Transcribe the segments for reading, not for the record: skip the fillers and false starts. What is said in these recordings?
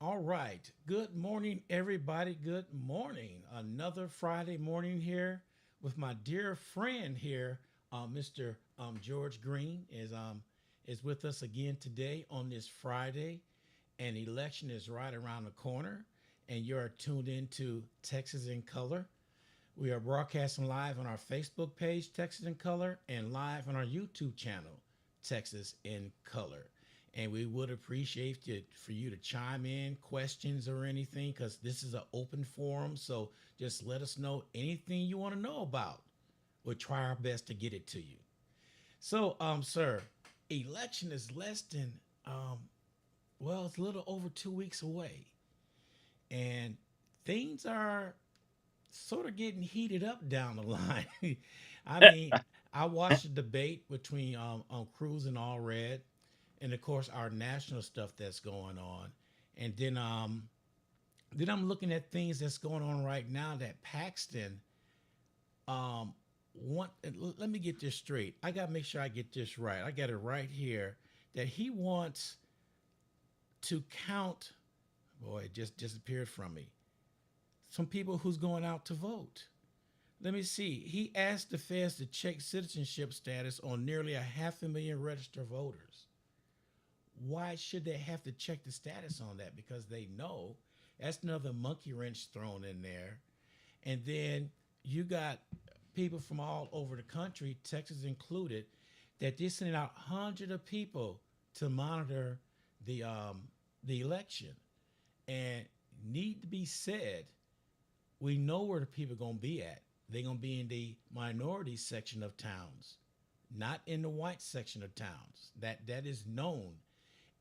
All right. Good morning, everybody. Good morning. Another Friday morning here with my dear friend here, Mr. George Green is with us again today on this Friday, and election is right around the corner, and you're tuned into Texas in Color. We are broadcasting live on our Facebook page, Texas in Color, and live on our YouTube channel, Texas in Color. And we would appreciate it for you to chime in questions or anything because this is an open forum. So just let us know anything you want to know about. We'll try our best to get it to you. So, sir, election is less than, um, well, it's a little over 2 weeks away. And things are sort of getting heated up down the line. I mean, I watched the debate between Cruz and All Red, and of course our national stuff that's going on, and then I'm looking at things that's going on right now that Paxton um want. Let me get this straight. I got to make sure I get this right. I got it right here that he wants to count. Boy, it just disappeared from me. Some people who's going out to vote. Let me see. He asked the feds to check citizenship status on nearly a half a million registered voters. Why should they have to check the status on that? Because they know that's another monkey wrench thrown in there. And then you got people from all over the country, Texas included, that they're sending out hundreds of people to monitor the the election. And need to be said, we know where the people are gonna be at. They're gonna be in the minority section of towns, not in the white section of towns. That is known.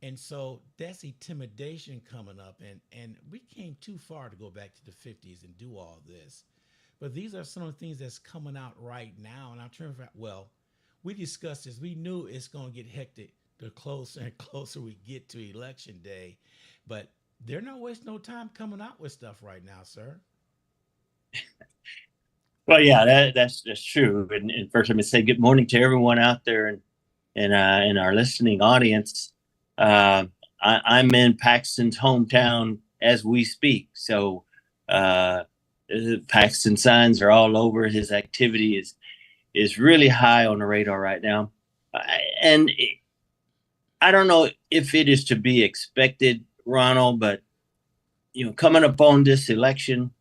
And so that's intimidation coming up, and we came too far to go back to the 50s and do all this. But these are some of the things that's coming out right now, and I'm trying to, well, we discussed this. We knew it's going to get hectic the closer and closer we get to election day, but they're not wasting no time coming out with stuff right now, sir. Well, yeah, that's true. And first, let me say good morning to everyone out there and in our listening audience. Uh, I'm in Paxton's hometown as we speak, so uh, Paxton signs are all over. His activity is really high on the radar right now, and I don't know if it is to be expected, Ronald, but coming up on this election,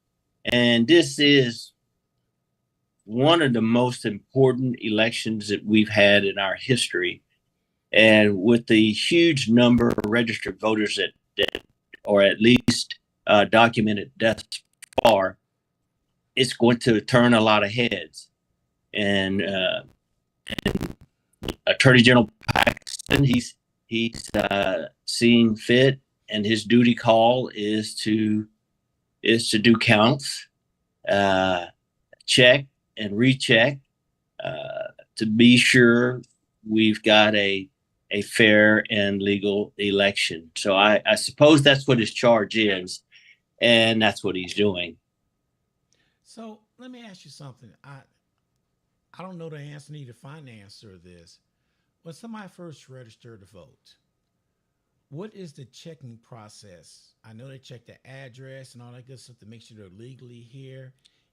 and this is one of the most important elections that we've had in our history. And with the huge number of registered voters that or at least documented thus far, it's going to turn a lot of heads. And Attorney General Paxton, he's seeing fit, and his duty call is to do counts, uh, check and recheck, to be sure we've got a fair and legal election. So I suppose that's what his charge is, and that's what he's doing. So let me ask you something. I don't know the answer, need to find the answer to this. When somebody first registered to vote, what is the checking process? I know they check the address and all that good stuff to make sure they're legally here.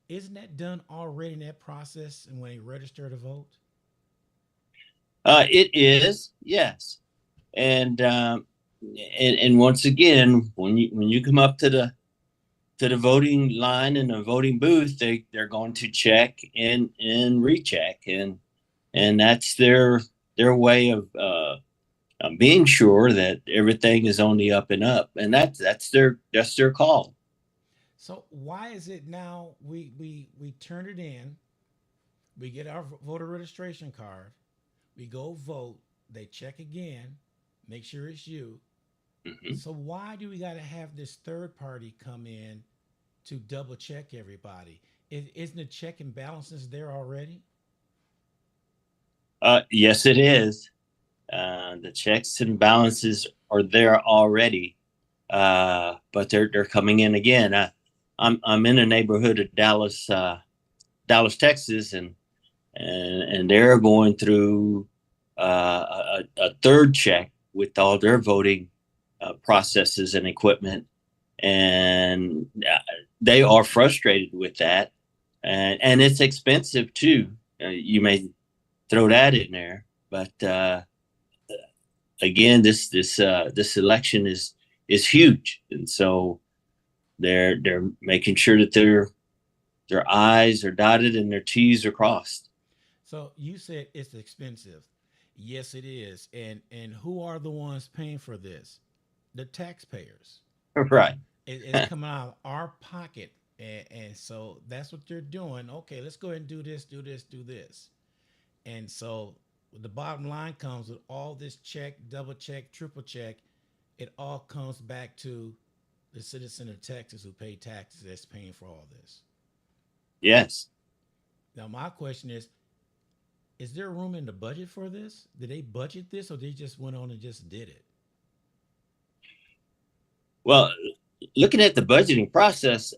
Isn't that done already in that process and when they register to vote? It is, yes, and and once again, when you come up to the voting line in the voting booth, they're going to check and recheck, and that's their way of being sure that everything is on the up and up, and that's their call. So why is it now we turn it in, we get our voter registration card, we go vote, they check again, make sure it's you. Mhm. So why do we got to have this third party come in to double check everybody? Isn't the check and balances there already? Yes, it is. The checks and balances are there already, but they're coming in again. I'm in a neighborhood of Dallas, Texas, and they're going through a third check with all their voting processes and equipment. and they are frustrated with that, and it's expensive too. You may throw that in there, but again, this election is huge, and so they're making sure that their I's are dotted and their T's are crossed. So you said it's expensive. Yes, it is. And who are the ones paying for this? The taxpayers. Right. It's coming out of our pocket. And so that's what they're doing. Okay, let's go ahead and do this, do this, do this. And so the bottom line comes with all this check, double check, triple check. It all comes back to the citizen of Texas who pay taxes that's paying for all this. Yes. Now, my question is there room in the budget for this? Did they budget this or they just went on and just did it? Well, looking at the budgeting process,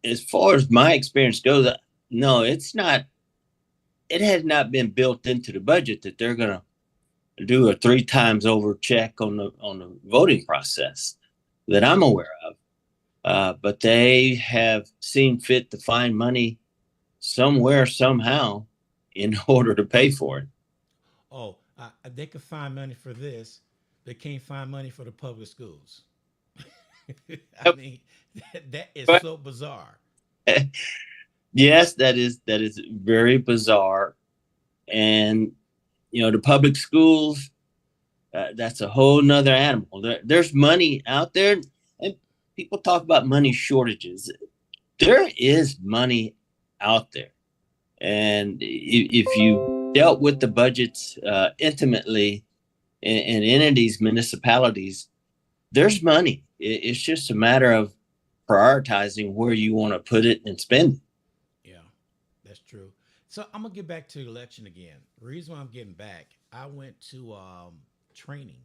as far as my experience goes, no, it's not. It has not been built into the budget that they're going to do a 3 times over check on the voting process that I'm aware of. But they have seen fit to find money somewhere somehow in order to pay for it. Oh, they could find money for this. They can't find money for the public schools. I mean, that is But so bizarre. yes, that is very bizarre, and the public schools, that's a whole nother animal. There's money out there, and people talk about money shortages. There is money out there, and if you dealt with the budgets intimately in entities, municipalities, there's money. It's just a matter of prioritizing where you want to put it and spend it. Yeah, that's true. So I'm gonna get back to the election again. The reason why I'm getting back, I went to training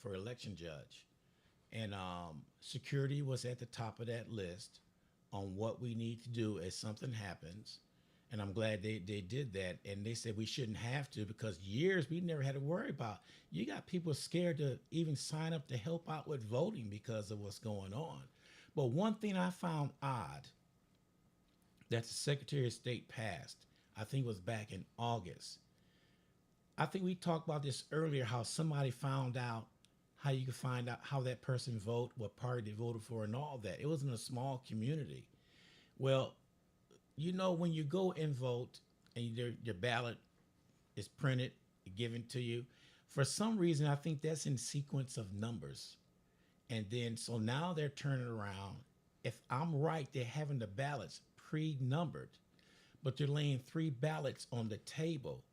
for election judge, and security was at the top of that list on what we need to do if something happens. And I'm glad they did that. And they said we shouldn't have to because years we never had to worry about. You got people scared to even sign up to help out with voting because of what's going on. But one thing I found odd that the Secretary of State passed, I think it was back in August. I think we talked about this earlier how somebody found out how you could find out how that person vote, what party they voted for, and all that. It was in a small community. Well, when you go and vote and your ballot is printed, given to you, for some reason, I think that's in sequence of numbers. And then, so now they're turning around. If I'm right, they're having the ballots pre numbered, but they're laying 3 ballots on the table.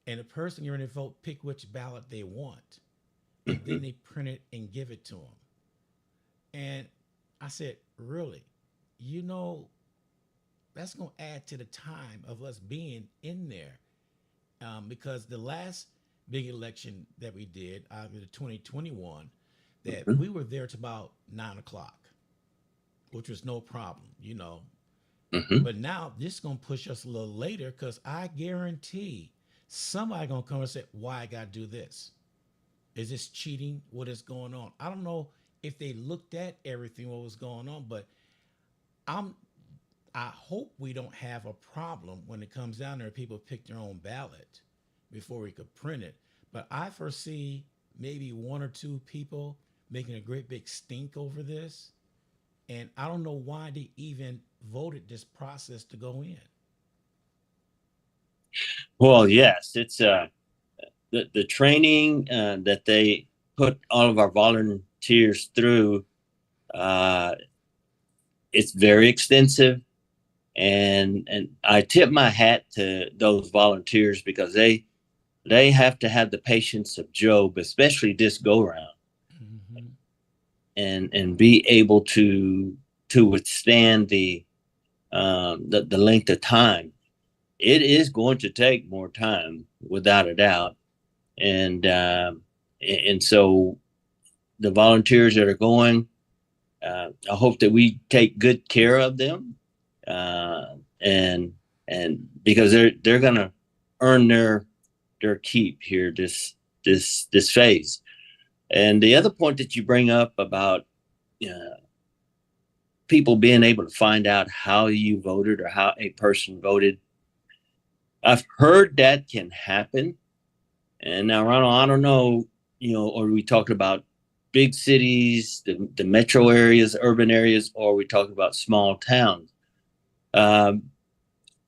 And the person you're going to vote pick which ballot they want. And then they print it and give it to them. And I said, really? You know, that's going to add to the time of us being in there. Because the last big election that we did, the 2021, that we were there to about 9 o'clock, which was no problem. Mm-hmm. But now this is going to push us a little later because I guarantee somebody going to come and say, why I got to do this? Is this cheating? What is going on? I don't know if they looked at everything what was going on, but I'm I hope we don't have a problem when it comes down there. People pick their own ballot before we could print it. But I foresee maybe 1 or 2 people making a great big stink over this. And I don't know why they even voted this process to go in. Well, yes, it's the training that they put all of our volunteers through. Uh, it's very extensive, and I tip my hat to those volunteers because they have to have the patience of Job, especially this go round, Mm-hmm. and be able to withstand the length of time. It is going to take more time, without a doubt, and so the volunteers that are going, I hope that we take good care of them, uh, and and because they're gonna earn their keep here this phase. And the other point that you bring up about uh, people being able to find out how you voted or how a person voted. I've heard that can happen. And now, Ronald, I don't know, are we talking about big cities, the metro areas, urban areas, or are we talking about small towns? Um,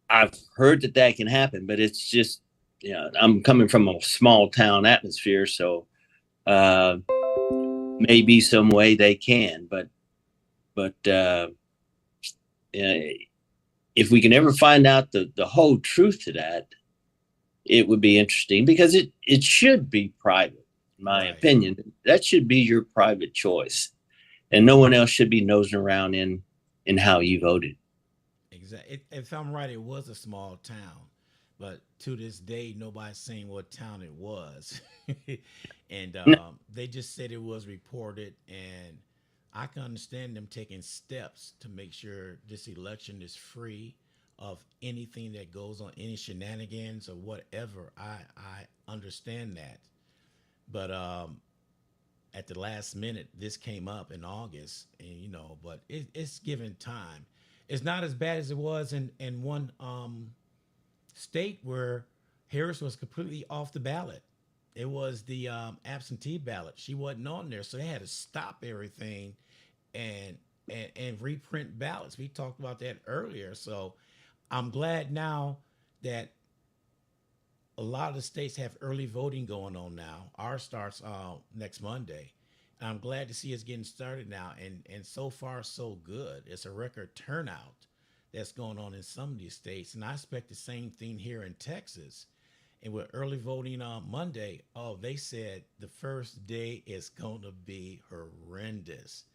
I've heard that can happen, but it's just, I'm coming from a small town atmosphere, so uh, maybe some way they can, but if we can ever find out the whole truth to that, it would be interesting because it should be private, in my Right. opinion. That should be your private choice, and no one else should be nosing around in how you voted. Exactly. If I'm right, it was a small town, but to this day, nobody's saying what town it was, and they just said it was reported. And I can understand them taking steps to make sure this election is free of anything that goes on, any shenanigans or whatever. I understand that, but at the last minute, this came up in August, and but it's given time. It's not as bad as it was in one state where Harris was completely off the ballot. It was the absentee ballot. She wasn't on there, so they had to stop everything and and reprint ballots. We talked about that earlier. So I'm glad now that a lot of the states have early voting going on now. Ours starts next Monday. And I'm glad to see it's getting started now. And so far, so good. It's a record turnout that's going on in some of these states. And I expect the same thing here in Texas. And with early voting on Monday, oh, they said the first day is going to be horrendous.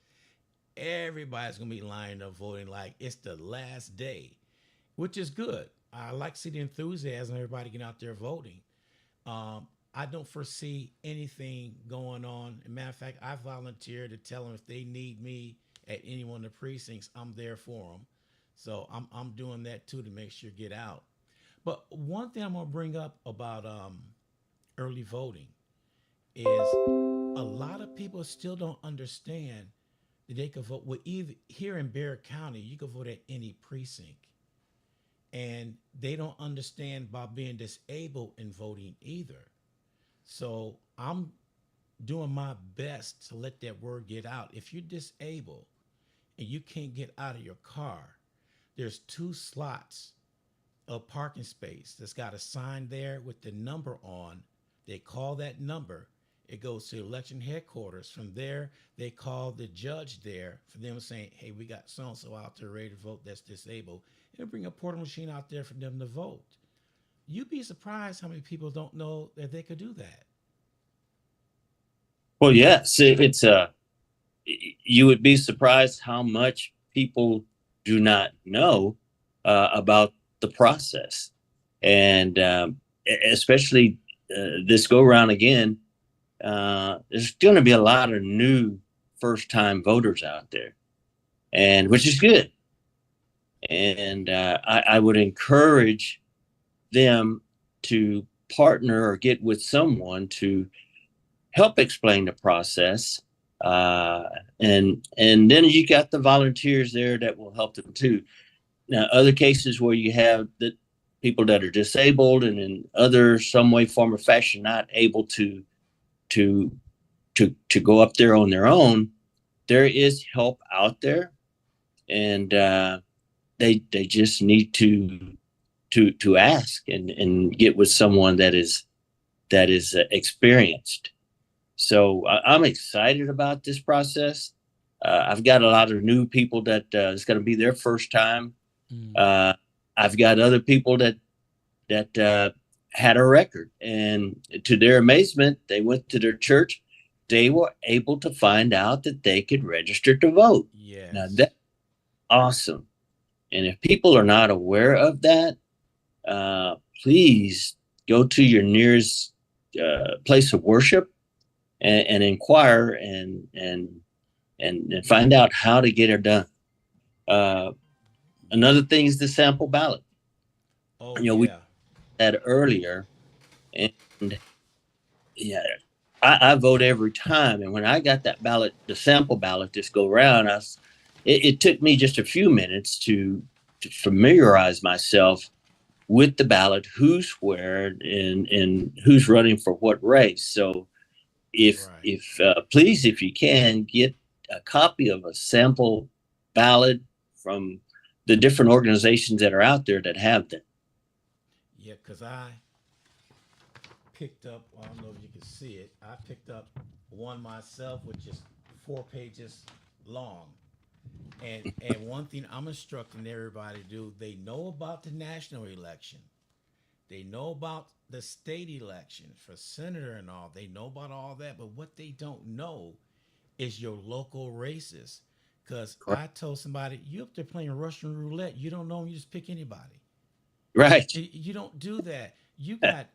Everybody's going to be lining up voting like it's the last day, which is good. I like to see the enthusiasm, everybody getting out there voting. I don't foresee anything going on. As a matter of fact, I volunteer to tell them if they need me at any one of the precincts, I'm there for them. So I'm doing that too to make sure get out. But one thing I'm gonna bring up about early voting is a lot of people still don't understand that they could vote. Well, either here in Bexar County, you can vote at any precinct, and they don't understand about being disabled in voting either. So I'm doing my best to let that word get out. If you're disabled and you can't get out of your car, there's two slots of parking space that's got a sign there with the number on. They call that number. It goes to election headquarters. From there, they call the judge there for them saying, hey, we got so and so out there ready to vote that's disabled. And they bring a portal machine out there for them to vote. You'd be surprised how many people don't know that they could do that. Well, yes, it's you would be surprised how much people do not know about the process, and especially this go round again. There's going to be a lot of new first time voters out there, and which is good. And I would encourage them to partner or get with someone to help explain the process. And then you got the volunteers there that will help them too. Now, other cases where you have the people that are disabled and in other some way, form, or fashion not able to to go up there on their own, there is help out there, and they just need to ask and get with someone that is experienced. So I'm excited about this process. I've got a lot of new people that it's going to be their first time. Mm. Uh, I've got other people that had a record, and to their amazement, they went to their church. They were able to find out that they could register to vote. Now Yes. that's awesome. And if people are not aware of that, please go to your nearest place of worship and inquire and find out how to get it done. Uh, Another thing is the sample ballot. Oh We yeah. had earlier, and yeah, I vote every time. And when I got that ballot, the sample ballot, this go around, it took me just a few minutes to familiarize myself with the ballot, who's where, and who's running for what race. So Right. if please, if you can, get a copy of a sample ballot from the different organizations that are out there that have them. Yeah, because I picked up, I don't know if you can see it, I picked up one myself, which is 4 pages long. And one thing I'm instructing everybody to do, they know about the national election. They know about the state election for senator and all. They know about all that, but what they don't know is your local races. Because Correct. I told somebody, you up there playing Russian roulette, you don't know them, you just pick anybody. Right. You don't do that. You got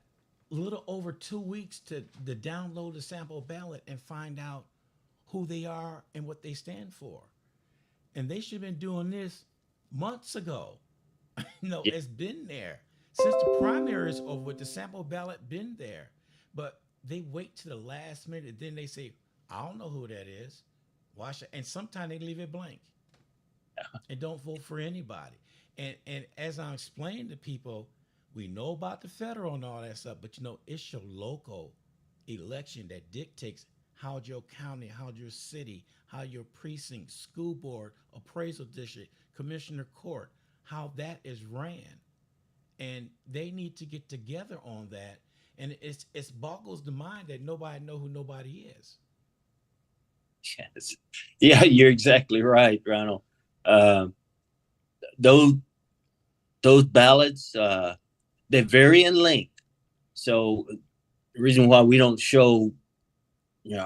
a little over 2 weeks to download the sample ballot and find out who they are and what they stand for. And they should have been doing this months ago. No, Yeah. it's been there since the primaries over with. The sample ballot been there, but they wait to the last minute. And then they say, "I don't know who that is." Why should? And sometimes they leave it blank and don't vote for anybody. And as I'm explaining to people, we know about the federal and all that stuff, but it's your local election that dictates how your county, how your city, how your precinct, school board, appraisal district, commissioner court, how that is ran. And they need to get together on that. And it boggles the mind that nobody know who nobody is. Yes. Yeah, you're exactly right, Ronald. Um, those those ballots, they vary in length. So the reason why we don't show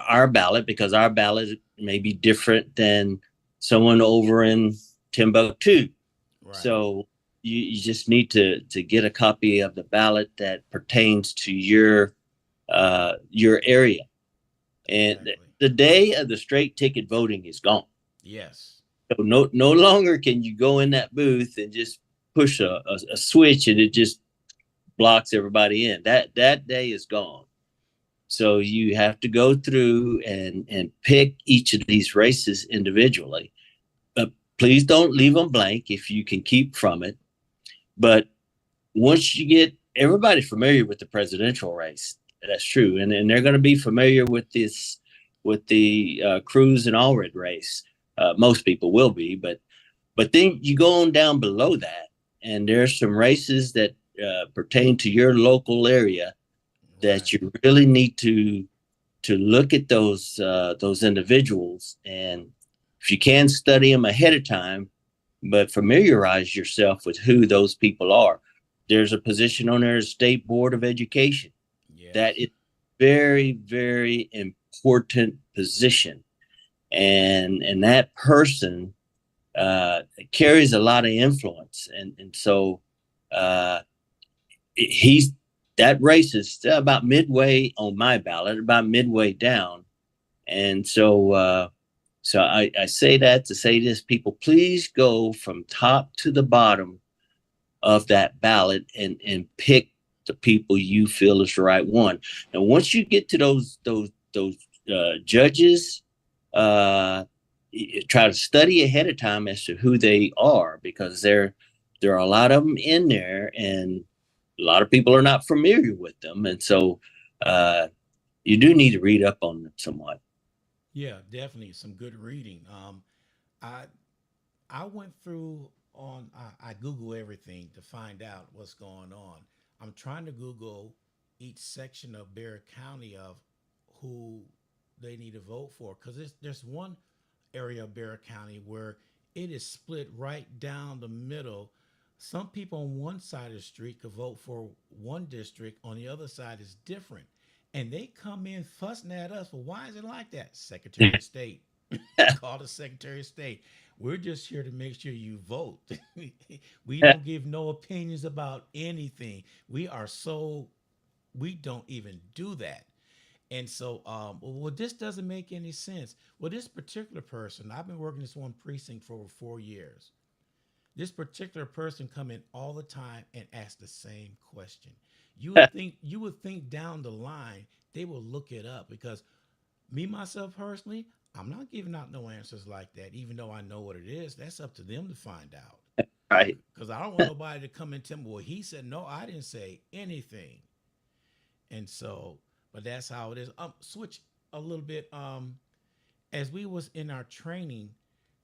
our ballot, because our ballot may be different than someone over in Timbuktu. Right. So you just need to get a copy of the ballot that pertains to your area. And Exactly. the day of the straight ticket voting is gone. Yes. So no longer can you go in that booth and just push a switch and it just blocks everybody in. That day is gone. So you have to go through and pick each of these races individually. But please don't leave them blank if you can keep from it. But once you get everybody familiar with the presidential race, that's true, and they're going to be familiar with this with the Cruz and Allred race. Most people will be, but then you go on down below that, and there's some races that pertain to your local area that Right. you really need to look at those individuals, and if you can study them ahead of time, but familiarize yourself with who those people are. There's a position on there, State Board of Education. That Yes. is very, very important position, and that person carries a lot of influence, and so uh, he's that race is about midway on my ballot, about midway down, and so I say that to say this: people, please go from top to the bottom of that ballot and pick the people you feel is the right one. And once you get to those judges, uh, try to study ahead of time as to who they are, because there are a lot of them in there, and a lot of people are not familiar with them, and so uh, you do need to read up on them somewhat. Yeah, definitely some good reading. I I went through I Google everything to find out what's going on. I'm trying to Google each section of Barrett County of who they need to vote for, because there's one area of Barrett County where it is split right down the middle. Some people on one side of the street could vote for one district, on the other side is different. And they come in fussing at us. Well, why is it like that? Secretary of State. Call the Secretary of State. We're just here to make sure you vote. We don't give no opinions about anything. We don't even do that. And so, well, this doesn't make any sense. Well, this particular person, I've been working this one precinct for over 4 years. This particular person come in all the time and ask the same question. You would think down the line they will look it up because me myself personally, I'm not giving out no answers like that, even though I know what it is. That's up to them to find out. Right. Because I don't want nobody to come and tell me, well, he said no, I didn't say anything. And so, but that's how it is. Switch a little bit. As we was in our training,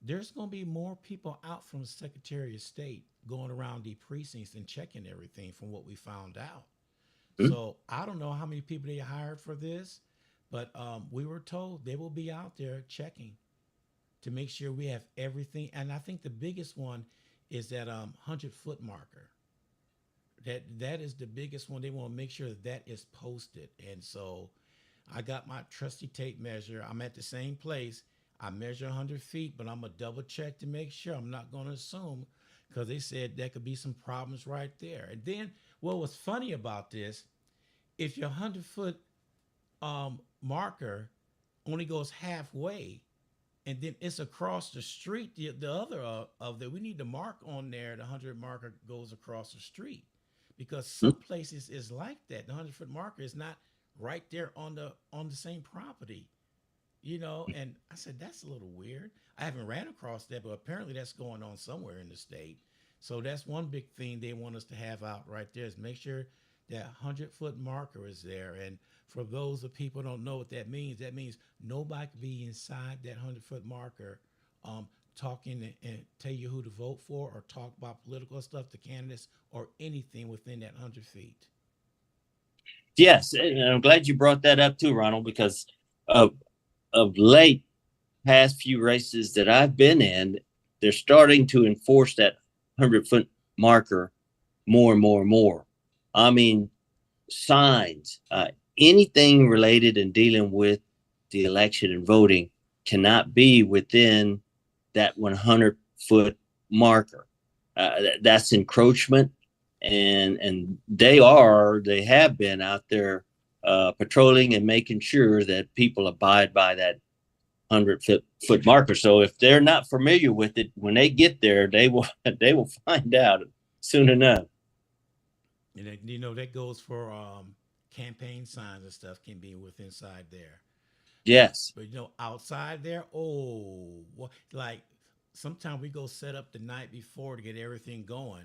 there's gonna be more people out from the Secretary of State going around the precincts and checking everything from what we found out. Hmm. So I don't know how many people they hired for this, but we were told they will be out there checking to make sure we have everything. And I think the biggest one is that 100-foot marker. That is the biggest one. They want to make sure that that is posted. And so I got my trusty tape measure. I'm at the same place. I measure 100 feet, but I'm gonna double check to make sure. I'm not gonna assume because they said there could be some problems right there. And then what was funny about this, if your 100-foot marker only goes halfway, and then it's across the street, the other of the we need to mark on there. The 100 marker goes across the street because some places is like that. The 100-foot marker is not right there on the same property, you know. And I said that's a little weird. I haven't ran across that, but apparently that's going on somewhere in the state. So that's one big thing they want us to have out right there is make sure that 100-foot marker is there. And for those of people who don't know what that means nobody can be inside that 100-foot marker talking and tell you who to vote for or talk about political stuff to candidates or anything within that 100 feet. Yes, and I'm glad you brought that up too, Ronald, because of late past few races that I've been in, they're starting to enforce that 100-foot marker more and more and more. I mean, signs, anything related and dealing with the election and voting cannot be within that 100-foot marker. That's encroachment, and they have been out there patrolling and making sure that people abide by that 100-foot marker. So if they're not familiar with it, when they get there, they will find out soon enough. And you know that goes for campaign signs and stuff can be with inside there. Yes. But you know, outside there, oh, like sometimes we go set up the night before to get everything going,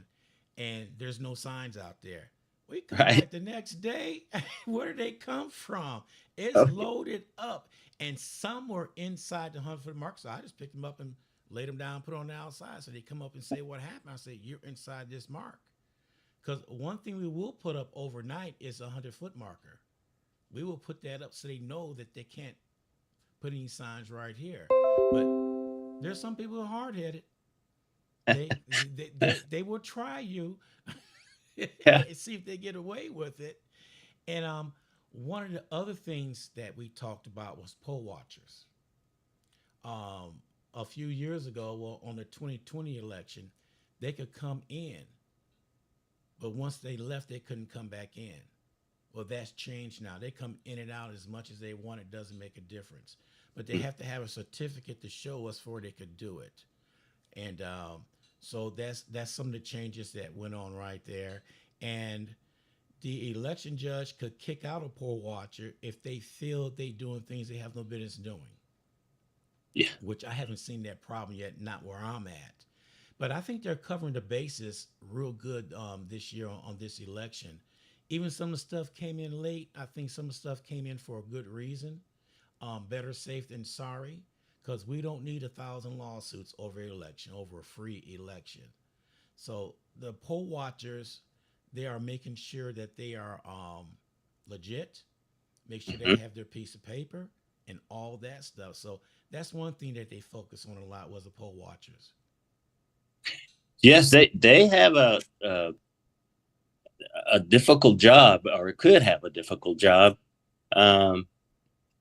and there's no signs out there. We come Right. back the next day. Where did they come from? It's Oh, loaded up, and some were inside the 100-foot mark. So I just picked them up and laid them down, put on the outside. So they come up and say what happened. I say you're inside this mark. Because one thing we will put up overnight is a 100-foot marker. We will put that up so they know that they can't put any signs right here. But there's some people who are hard headed. They will try you yeah. and see if they get away with it. And one of the other things that we talked about was poll watchers. A few years ago, well, on the 2020 election, they could come in, but once they left, they couldn't come back in. Well, that's changed now. They come in and out as much as they want. It doesn't make a difference. But they have to have a certificate to show us before they could do it. And so that's some of the changes that went on right there. And the election judge could kick out a poll watcher if they feel they doing things they have no business doing, Yeah. which I haven't seen that problem yet, not where I'm at. But I think they're covering the bases real good this year on this election. Even some of the stuff came in late. I think some of the stuff came in for a good reason. Better safe than sorry, because we don't need 1,000 lawsuits over an election, over a free election. So the poll watchers, they are making sure that they are legit, make sure they Mhm. have their piece of paper and all that stuff. So that's one thing that they focus on a lot was the poll watchers. Yes, they have a difficult job, or it could have a difficult job, um,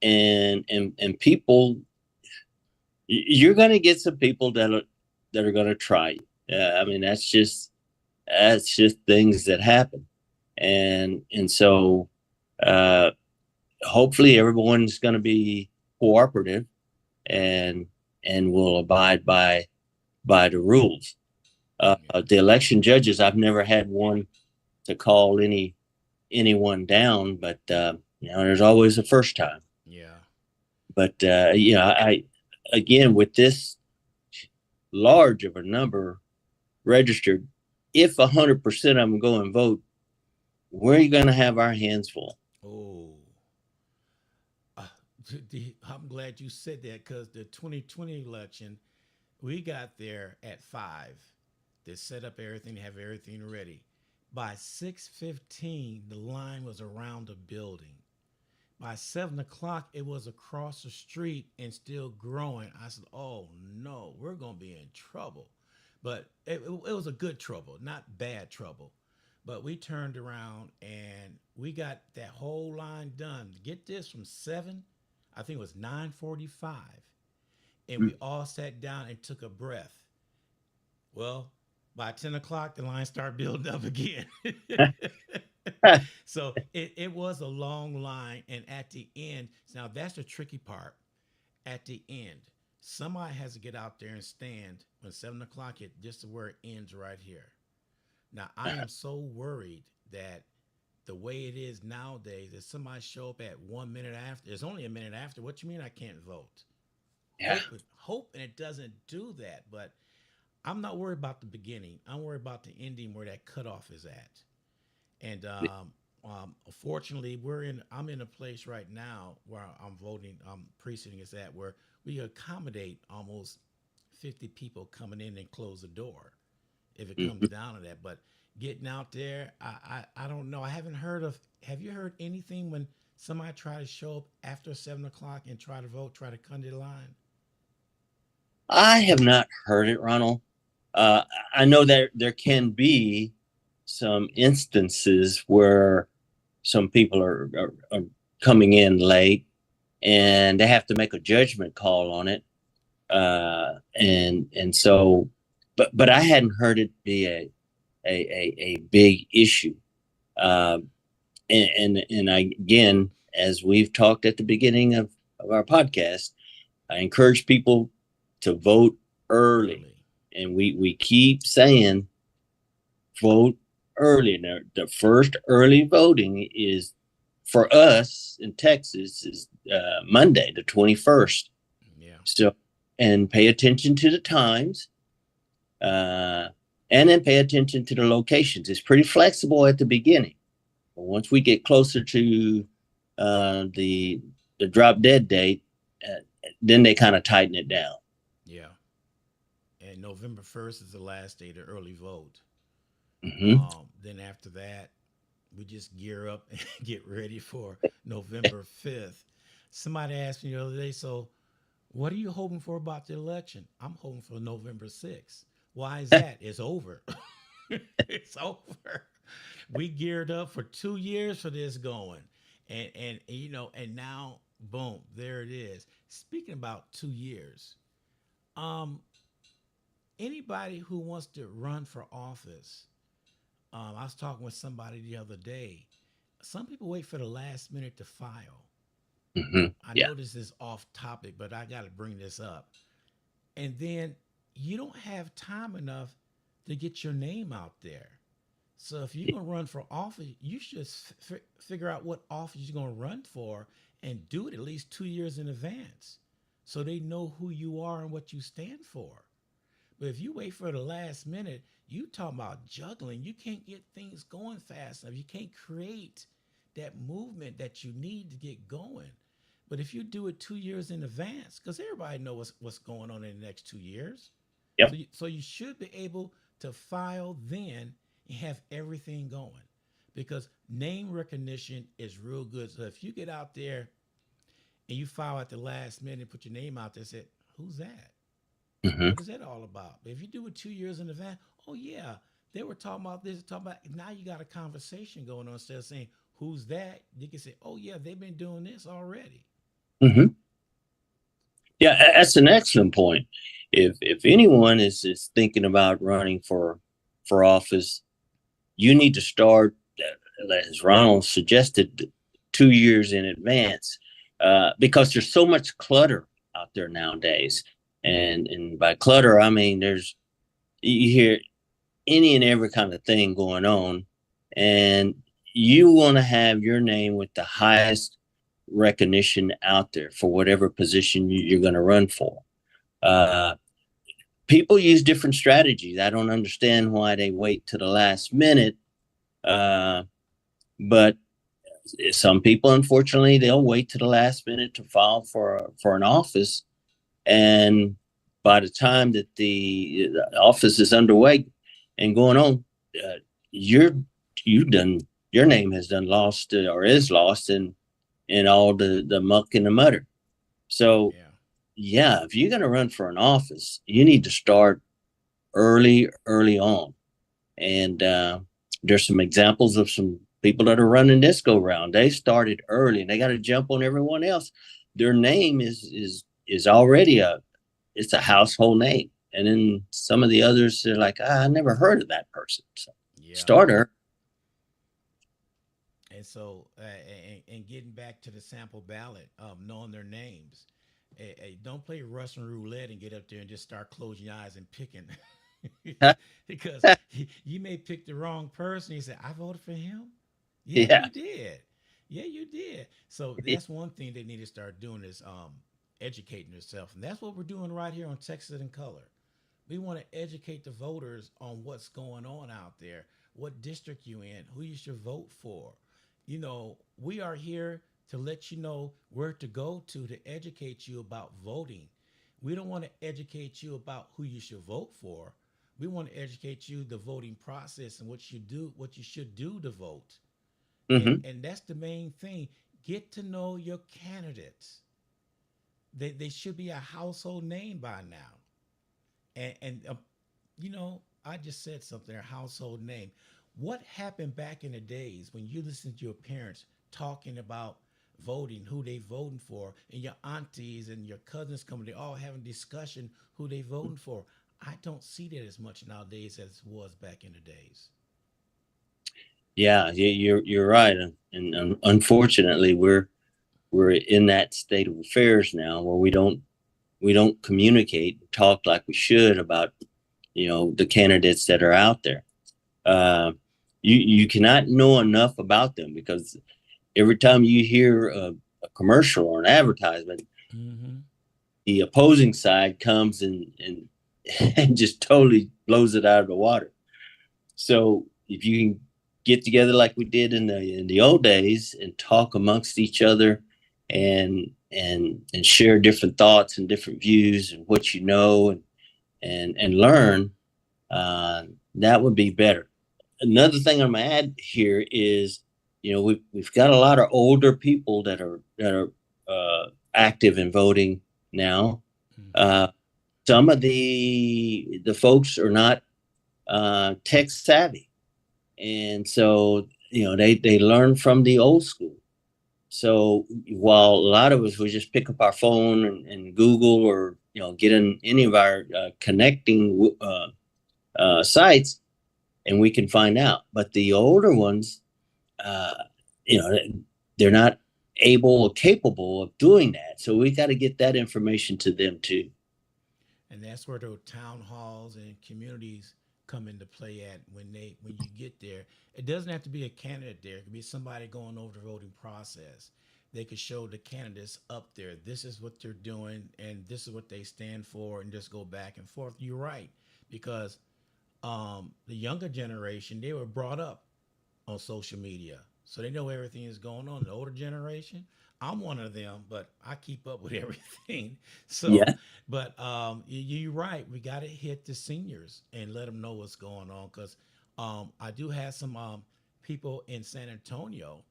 and people, you're going to get some people that are going to try you. I mean, that's just things that happen, and so uh, hopefully everyone's going to be cooperative and will abide by the rules. Yeah. The election judges, I've never had one to call anyone down, but There's always a first time. Yeah. But I again, with this large of a number registered, if 100% of them go and vote, we're going to have our hands full. Oh, uh, I'm glad you said that because the 2020 election, we got there at 5 to set up everything, to have everything ready. By 6:15, the line was around the building. By 7 o'clock, it was across the street and still growing. I said, "Oh no, we're gonna be in trouble." But it was a good trouble, not bad trouble. But we turned around and we got that whole line done. Get this, from 7, I think it was 9:45, and we all sat down and took a breath. Well, by 10 o'clock, the line started building up again. So it was a long line. And at the end, now that's the tricky part. At the end, somebody has to get out there and stand when 7 o'clock hit, just to where it ends right here. Now, I am so worried that the way it is nowadays, if somebody show up at 1 minute after, it's only a minute after. What you mean I can't vote? Yeah. Hope, and it doesn't do that. But I'm not worried about the beginning. I'm worried about the ending, where that cutoff is at. And fortunately, I'm in a place right now where I'm voting. Precinct is at, where we accommodate almost 50 people coming in and close the door, if it comes down to that. But getting out there, I don't know. I haven't heard of. Have you heard anything when somebody try to show up after 7 o'clock and try to vote, try to cut the line? I have not heard it, Ronald. Uh, I know that there can be some instances where some people are coming in late and they have to make a judgment call on it. And so, but I hadn't heard it be a big issue. Uh, and I, again, as we've talked at the beginning of our podcast, I encourage people to vote early. Early. And we keep saying vote early. Now, the first early voting is for us in Texas is Monday, the 21st. Yeah. So, and pay attention to the times, and then pay attention to the locations. It's pretty flexible at the beginning, but once we get closer to the drop dead date, then they kind of tighten it down. Yeah. And November 1st is the last day to early vote. Mm-hmm. Then after that, we just gear up and get ready for November 5th. Somebody asked me the other day, so what are you hoping for about the election? I'm hoping for November 6th. Why is that? It's over. It's over. We geared up for 2 years for this going. And now boom, there it is. Speaking about 2 years, um, anybody who wants to run for office, I was talking with somebody the other day. Some people wait for the last minute to file. Mm-hmm. I Yeah. know this is off topic, but I got to bring this up. And then you don't have time enough to get your name out there. So if you're going to run for office, you should figure out what office you're going to run for and do it at least 2 years in advance, so they know who you are and what you stand for. But if you wait for the last minute, you talking about juggling. You can't get things going fast enough. You can't create that movement that you need to get going. But if you do it 2 years in advance, because everybody knows what's going on in the next 2 years, Yep. so you should be able to file then and have everything going, because name recognition is real good. So if you get out there and you file at the last minute, put your name out there, say, "Who's that? Mm-hmm. What is that all about?" But if you do it 2 years in advance, oh yeah, they were talking about this, talking about, now you got a conversation going on. Instead of saying, "Who's that?" You can say, "Oh yeah, they've been doing this already." Mm-hmm. Yeah, that's an excellent point. If anyone is thinking about running for office, you need to start, as Ronald suggested, 2 years in advance, because there's so much clutter out there nowadays. And by clutter, I mean you hear any and every kind of thing going on, and you want to have your name with the highest recognition out there for whatever position you're going to run for. Uh, People use different strategies. I don't understand why they wait to the last minute, but some people, unfortunately, they'll wait to the last minute to file for an office, and by the time that the office is underway and going on, you're you've done your name has done lost or is lost in all the muck and the mutter. So Yeah. yeah, if you're going to run for an office, you need to start early on. And there's some examples of some people that are running this go round. They started early and they got to jump on everyone else. Their name is already it's a household name. And then some of the others, they're like, I never heard of that person. So Yeah. starter. And so, and getting back to the sample ballot, knowing their names, don't play Russian roulette and get up there and just start closing your eyes and picking, because you may pick the wrong person. You say, "I voted for him." Yeah, Yeah. you did. Yeah, you did. So that's one thing they need to start doing is educating themselves, and that's what we're doing right here on Texas in Color. We want to educate the voters on what's going on out there, what district you in, who you should vote for. We are here to let you know where to go to educate you about voting. We don't want to educate you about who you should vote for. We want to educate you the voting process and what you should do to vote. And Hmm. and that's the main thing. Get to know your candidates. They should be a household name by now. And I just said something, a household name. What happened back in the days when you listened to your parents talking about voting, who they voting for, and your aunties and your cousins coming, they all having discussion who they voting for? I don't see that as much nowadays as it was back in the days. Yeah, you're right. And unfortunately, we're in that state of affairs now where we don't communicate, talk like we should about the candidates that are out there. Uh, you cannot know enough about them because every time you hear a commercial or an advertisement, Mm-hmm. the opposing side comes and and just totally blows it out of the water. So if you can get together like we did in the old days and talk amongst each other and share different thoughts and different views and what and learn, uh, that would be better. Another thing I'm gonna add here is, we've got a lot of older people that are active in voting now. Mm-hmm. Uh, some of the folks are not tech savvy, and so they learn from the old school. So while a lot of us would just pick up our phone and Google or get in any of our connecting sites, and we can find out. But the older ones, uh, you know, they're not able or capable of doing that. So we got to get that information to them too. And that's where the town halls and communities come into play at when you get there. It doesn't have to be a candidate there. It could be somebody going over the voting process. They could show the candidates up there. This is what they're doing, and this is what they stand for, and just go back and forth. You're right, because the younger generation, they were brought up on social media. So they know everything is going on. The older generation, I'm one of them, but I keep up with everything. So, Yeah. but you're right. We got to hit the seniors and let them know what's going on, because I do have some people in San Antonio.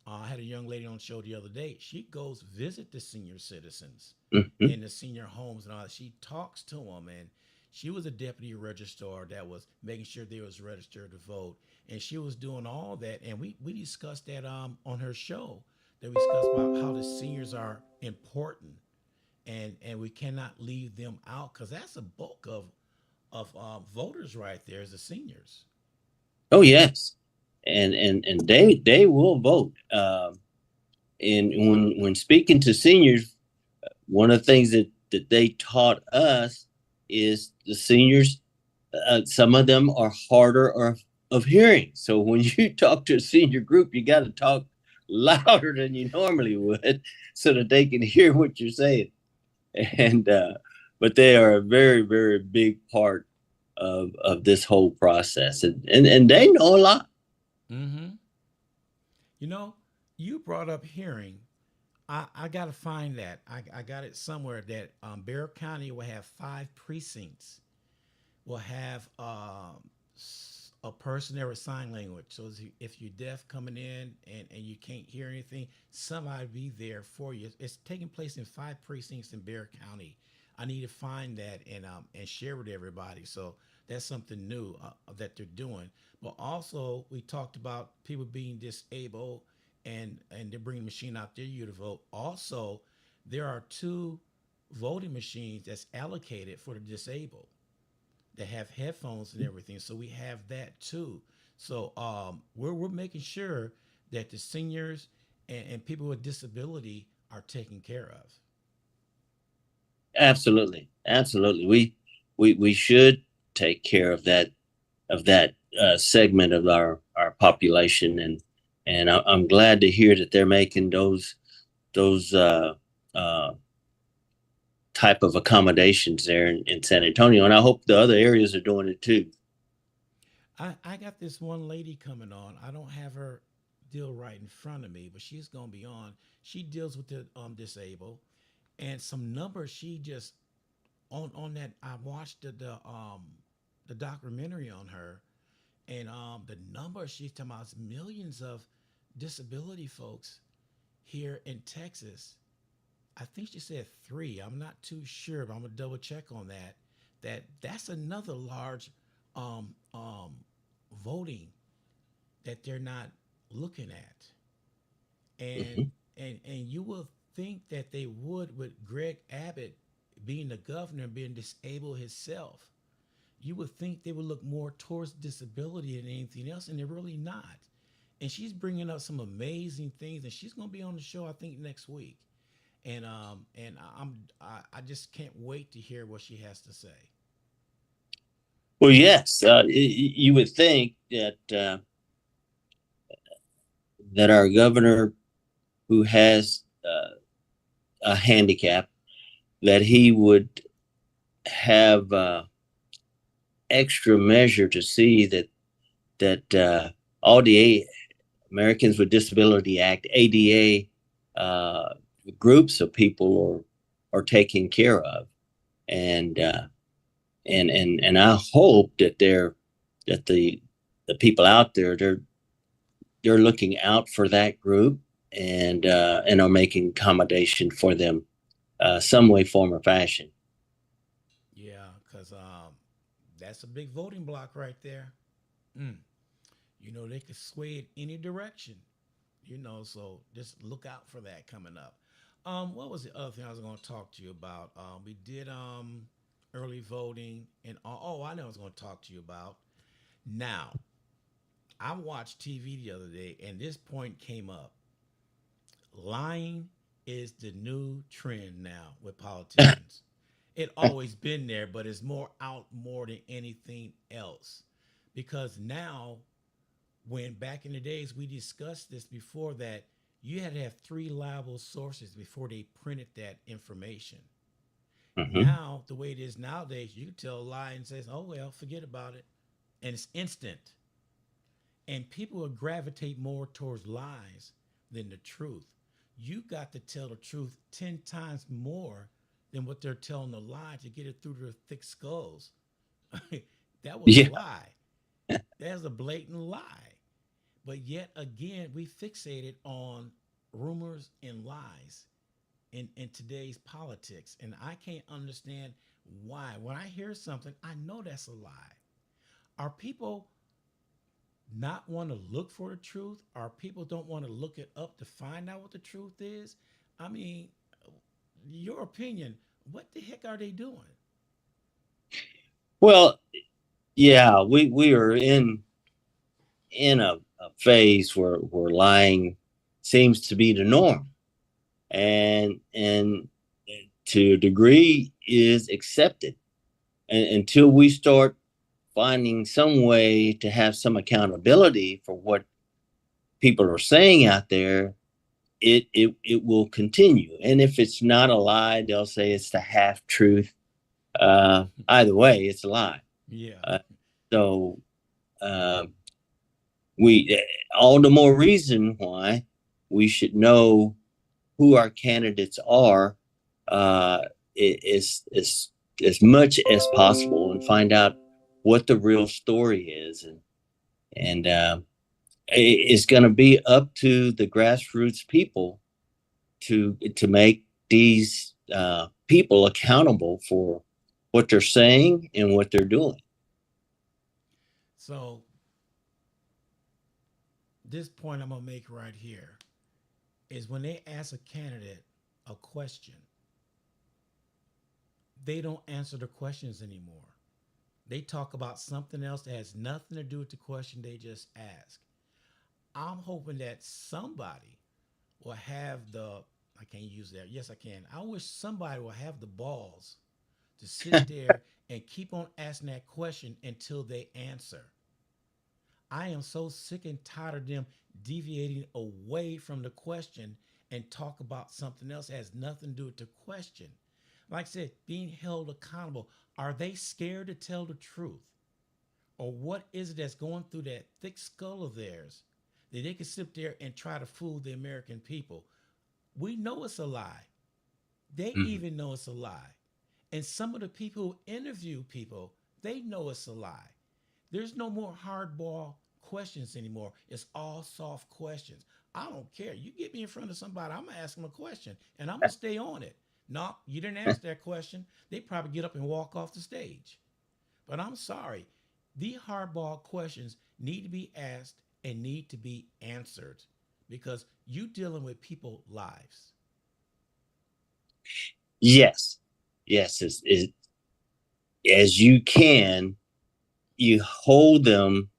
I had a young lady on the show the other day. She goes visit the senior citizens Mm-hmm. in the senior homes and all that. She talks to them, and she was a deputy registrar that was making sure they was registered to vote, and she was doing all that. And we discussed that on her show. That we discussed about how the seniors are important, and we cannot leave them out, because that's a bulk of voters right there is the seniors. Oh yes, and they will vote. And when speaking to seniors, one of the things that they taught us is the seniors. Some of them are harder of hearing. So when you talk to a senior group, you got to talk louder than you normally would so that they can hear what you're saying. And but they are a very, very big part of this whole process, and they know a lot. Mm-hmm. You know, you brought up hearing. I got to find that. I got it somewhere that Bear County will have 5 precincts. Will have a person there with sign language. So if you're deaf coming in and you can't hear anything, somebody be there for you. It's taking place in 5 precincts in Bear County. I need to find that and share with everybody. So that's something new that they're doing. But also, we talked about people being disabled and they're bringing a machine out there you to vote. Also, there are 2 voting machines that's allocated for the disabled that have headphones and everything. So we have that too. So we're making sure that the seniors and people with disability are taken care of. Absolutely, absolutely. We should take care of that segment of our population, and I'm glad to hear that they're making those uh, type of accommodations there in San Antonio, and I hope the other areas are doing it too. I got this one lady coming on. I don't have her deal right in front of me, but she's gonna be on. She deals with the disabled and some numbers she just on that I watched the documentary on her and the numbers she's talking about is millions of disability folks here in Texas. I think she said 3. I'm not too sure, but I'm gonna double check on that. That's another large um, um, voting that they're not looking at, and Mm-hmm. and you will think that they would with Greg Abbott being the governor, being disabled himself. You would think they would look more towards disability than anything else, and they're really not. And she's bringing up some amazing things, and she's going to be on the show I think next week. And I just can't wait to hear what she has to say. Well, yes, you would think that our governor, who has a handicap, that he would have extra measure to see that all the Americans with Disability Act (ADA) groups of people are taken care of, and and I hope that that the people out there they're looking out for that group and are making accommodation for them some way, form, or fashion. Yeah, because that's a big voting block right there. Mm. You know, they could sway it any direction. You know, so just look out for that coming up. What was the other thing I was going to talk to you about? We did early voting, and I know I was going to talk to you about. Now, I watched TV the other day, and this point came up. Lying is the new trend now with politicians. It always been there, but it's more out more than anything else. Because now, when back in the days we discussed this before that you had to have 3 reliable sources before they printed that information. Mm-hmm. Now, the way it is nowadays, you can tell a lie and says, "Oh well, forget about it," and it's instant. And people will gravitate more towards lies than the truth. You got to tell the truth 10 times more than what they're telling the lie to get it through their thick skulls. That was a Yeah, lie. That's a blatant lie. But yet again, we fixated on rumors and lies in today's politics. And I can't understand why. When I hear something, I know that's a lie. Are people not want to look for the truth? Are people don't want to look it up to find out what the truth is? I mean, your opinion, what the heck are they doing? well, yeah, we are in a phase where lying seems to be the norm, and to a degree is accepted, and until we start finding some way to have some accountability for what people are saying out there, it will continue. And if it's not a lie, they'll say it's the half truth. Either way, it's a lie. Yeah. So uh, we all the more reason why we should know who our candidates are, uh, is as much as possible, and find out what the real story is, and it's going to be up to the grassroots people to make these people accountable for what they're saying and what they're doing. So this point I'm gonna make right here is when they ask a candidate a question, they don't answer the questions anymore. They talk about something else that has nothing to do with the question they just asked. I'm hoping that somebody will have the, I can't use that. Yes, I can. I wish somebody will have the balls to sit there and keep on asking that question until they answer. I am so sick and tired of them deviating away from the question and talk about something else that has nothing to do with the question. Like I said, being held accountable. Are they scared to tell the truth? Or what is it that's going through that thick skull of theirs that they can sit there and try to fool the American people? We know it's a lie. They Mm-hmm. even know it's a lie. And some of the people who interview people, they know it's a lie. There's no more hardball questions anymore. It's all soft questions. I don't care. You get me in front of somebody, I'm gonna ask them a question and I'm gonna stay on it. No, you didn't ask that question. They probably get up and walk off the stage. But I'm sorry. The hardball questions need to be asked and need to be answered because you dealing with people lives. Yes, yes, as you can, you hold them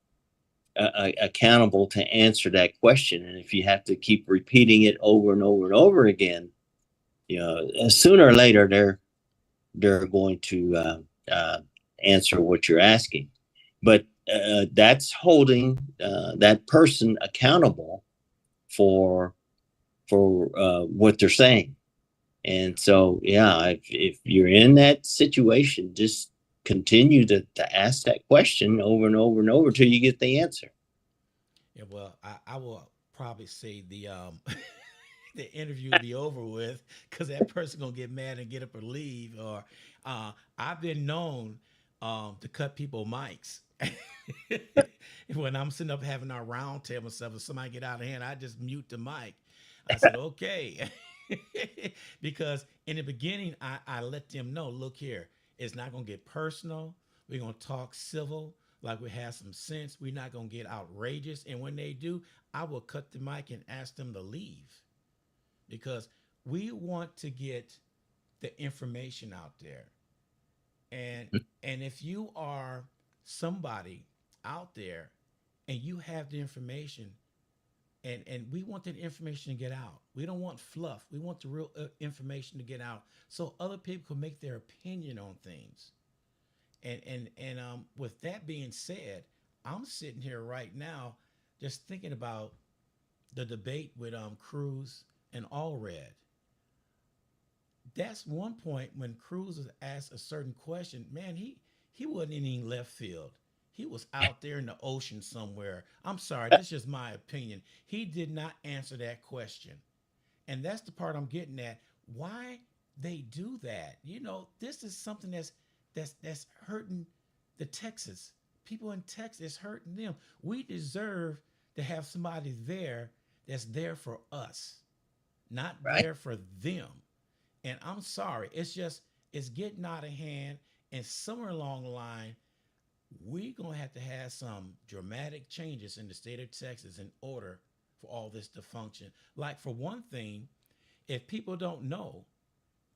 accountable to answer that question. And if you have to keep repeating it over and over and over again, sooner or later they're going to answer what you're asking. But that's holding that person accountable for what they're saying. And so, yeah, if you're in that situation, just continue to ask that question over and over and over till you get the answer. Yeah, well, I will probably say the the interview will be over with because that person gonna get mad and get up or leave. Or I've been known to cut people mics. When I'm sitting up having our round table stuff, if somebody get out of hand, I just mute the mic. I said, okay. Because in the beginning, I let them know, look here, it's not gonna get personal. We're gonna talk civil, like we have some sense. We're not gonna get outrageous. And when they do, I will cut the mic and ask them to leave because we want to get the information out there. And and if you are somebody out there and you have the information and we want that information to get out. We don't want fluff. We want the real information to get out so other people can make their opinion on things. And with that being said, I'm sitting here right now just thinking about the debate with Cruz and Allred. That's one point when Cruz was asked a certain question. Man, he wasn't in left field. He was out there in the ocean somewhere. I'm sorry, that's just my opinion. He did not answer that question. And that's the part I'm getting at. Why they do that? This is something that's hurting the Texas people in Texas, hurting them. We deserve to have somebody there that's there for us, not Right. there for them. And I'm sorry, it's getting out of hand. And somewhere along the line, we're gonna have to have some dramatic changes in the state of Texas in order for all this to function. Like for one thing, if people don't know,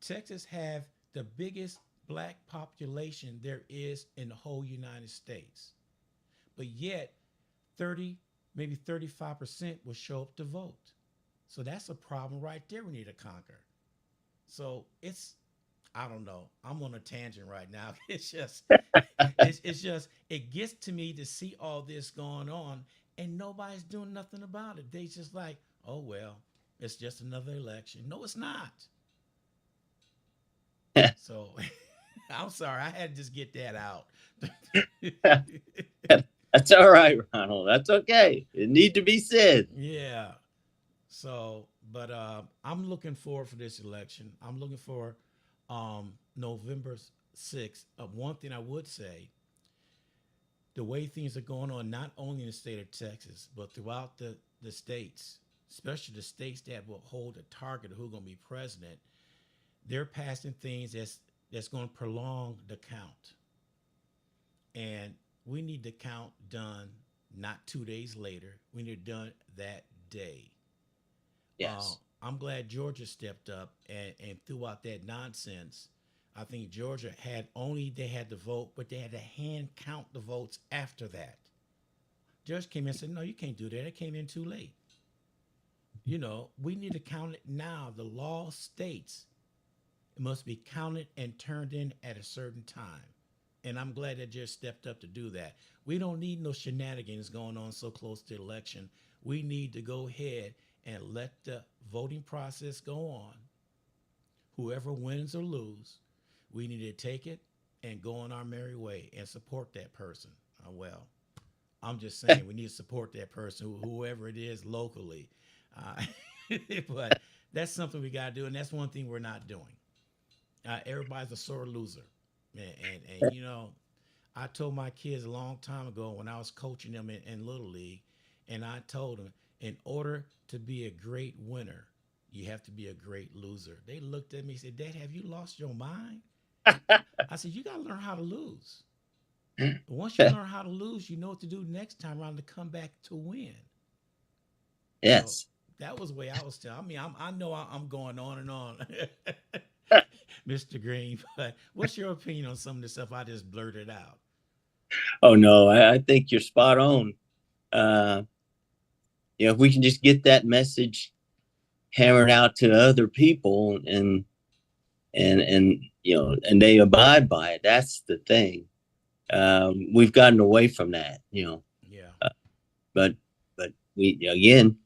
Texas have the biggest black population there is in the whole United States. But yet 30, maybe 35% will show up to vote. So that's a problem right there we need to conquer. So I don't know. I'm on a tangent right now. It's just it gets to me to see all this going on and nobody's doing nothing about it. They just like, oh well, it's just another election. No, it's not. So I'm sorry, I had to just get that out. That's all right, Ronald. That's okay. It need to be said. Yeah. So, but I'm looking forward for this election. I'm looking for November 6th. One thing I would say, the way things are going on, not only in the state of Texas, but throughout the states, especially the states that will hold a target of who's going to be president, they're passing things that's going to prolong the count. And we need the count done not 2 days later. We need it done that day. Uh, Yes. I'm glad Georgia stepped up and threw out that nonsense. I think Georgia had only they had to vote, but they had to hand count the votes after that. Judge came in and said, "No, you can't do that. It came in too late." We need to count it now. The law states it must be counted and turned in at a certain time. And I'm glad that Judge stepped up to do that. We don't need no shenanigans going on so close to the election. We need to go ahead and let the voting process go on. Whoever wins or lose, we need to take it and go on our merry way and support that person. Well, I'm just saying we need to support that person, whoever it is locally. Uh, but that's something we got to do, and that's one thing we're not doing. Everybody's a sore loser, and I told my kids a long time ago when I was coaching them in Little League, and I told them, in order to be a great winner, you have to be a great loser. They looked at me and said, Dad, have you lost your mind? I said, you got to learn how to lose. Once you learn how to lose, you know what to do next time around to come back to win. So Yes. that was the way I was telling. I mean, I know I'm going on and on, Mr. Green, but what's your opinion on some of the stuff I just blurted out? Oh no, I think you're spot on. Uh, if we can just get that message hammered out to other people and and they abide by it, that's the thing. We've gotten away from that, Yeah. uh, but we again,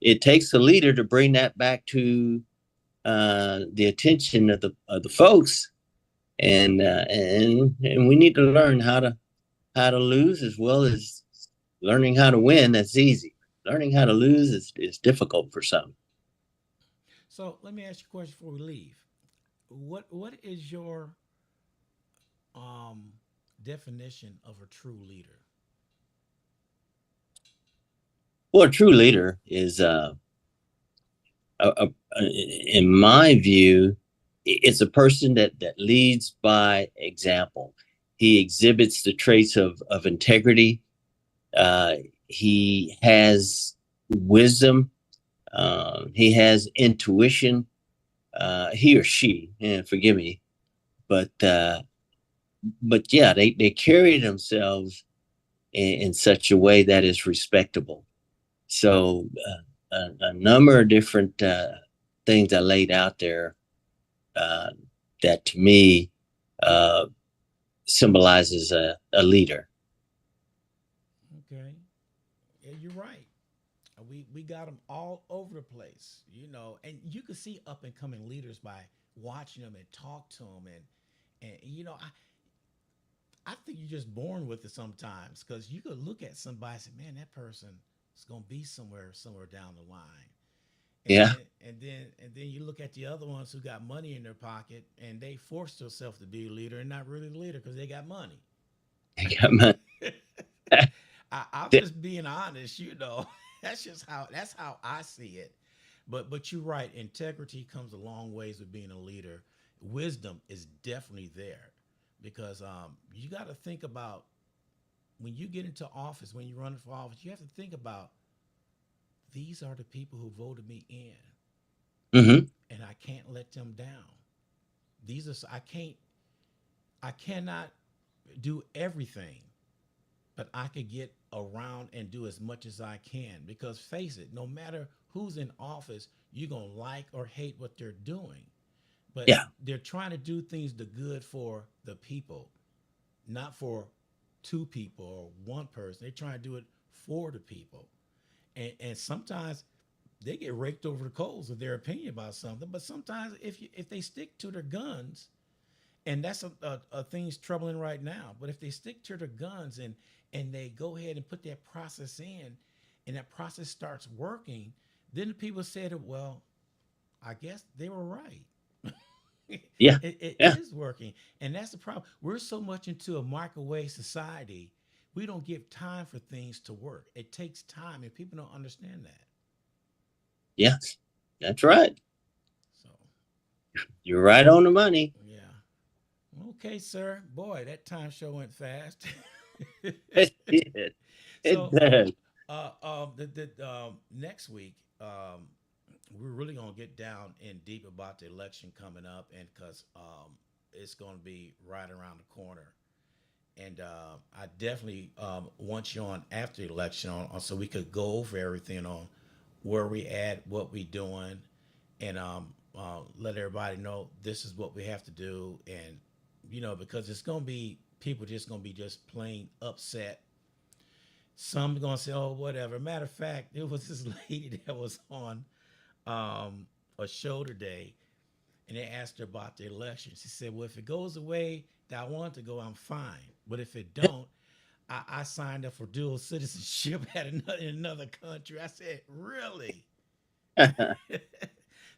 it takes a leader to bring that back to the attention of the folks, and we need to learn how to lose as well as learning how to win. That's easy. Learning how to lose is difficult for some. So let me ask you a question before we leave. What is your um definition of a true leader? Well, a true leader is in my view, it's a person that leads by example. He exhibits the traits of integrity. Uh, he has wisdom. He has intuition. He or she, and forgive me, but but yeah, they carry themselves in such a way that is respectable. So a number of different things I laid out there uh, that to me uh, symbolizes a leader. Okay. Yeah, you're right. We got them all over the place, and you can see up and coming leaders by watching them and talk to them, and I think you're just born with it sometimes because you could look at somebody and say, man, that person is gonna be somewhere down the line. And Yeah, then you look at the other ones who got money in their pocket and they forced themselves to be a leader and not really a leader because they got money. I'm just being honest. That's how I see it. But you're right. Integrity comes a long ways with being a leader. Wisdom is definitely there because you got to think about when you get into office, when you're running for office, you have to think about these are the people who voted me in, hmm and I can't let them down. These are I cannot do everything, but I could get around and do as much as I can because face it, no matter who's in office, you're going to like or hate what they're doing. but Yeah. they're trying to do things the good for the people, not for two people or one person. They're trying to do it for the people, and sometimes they get raked over the coals with their opinion about something. But sometimes if they stick to their guns, and that's a thing's troubling right now. But if they stick to their guns and they go ahead and put that process in, and that process starts working, then the people said, well, I guess they were right. it, Yeah. it Yeah. is working, and that's the problem. We're so much into a microwave society, we don't give time for things to work. It takes time, and people don't understand that. Yes. That's right. So You're right on the money. yeah, okay, sir. Boy, that time show went fast. It did. It So does. next week, we're really gonna get down in deep about the election coming up, and because it's gonna be right around the corner. And I definitely want you on after the election so we could go over everything on where we at, what we doing, and let everybody know this is what we have to do. And because it's gonna be people just gonna be just plain upset. Some gonna say, "Oh, whatever." Matter of fact, there was this lady that was on a show today, and they asked her about the election. She said, "Well, if it goes away that I want it to go, I'm fine. But if it don't, I signed up for dual citizenship in another country." I said, "Really?"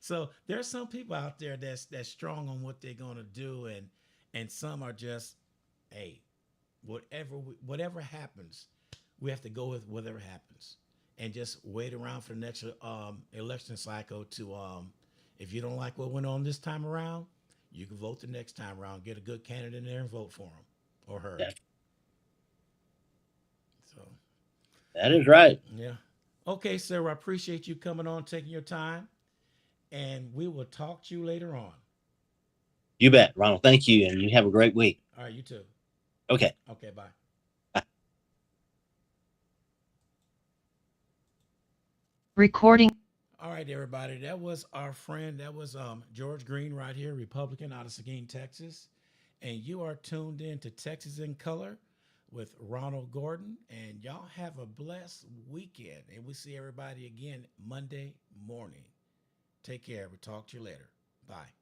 So there's some people out there that's strong on what they're gonna do, and some are just, hey, whatever happens, we have to go with whatever happens, and just wait around for the next election cycle to if you don't like what went on this time around, you can vote the next time around. Get a good candidate in there and vote for him or her. that, So that is right. yeah, okay, sir. I appreciate you coming on, taking your time, and we will talk to you later on. You bet, Ronald. Thank you. And you have a great week. All right, you too. Okay. Okay, bye. Recording. All right, everybody. That was our friend. That was George Green right here, Republican out of Seguin, Texas. And you are tuned in to Texas in Color with Ronald Gordon. And y'all have a blessed weekend. And we'll see everybody again Monday morning. Take care. We'll talk to you later. Bye.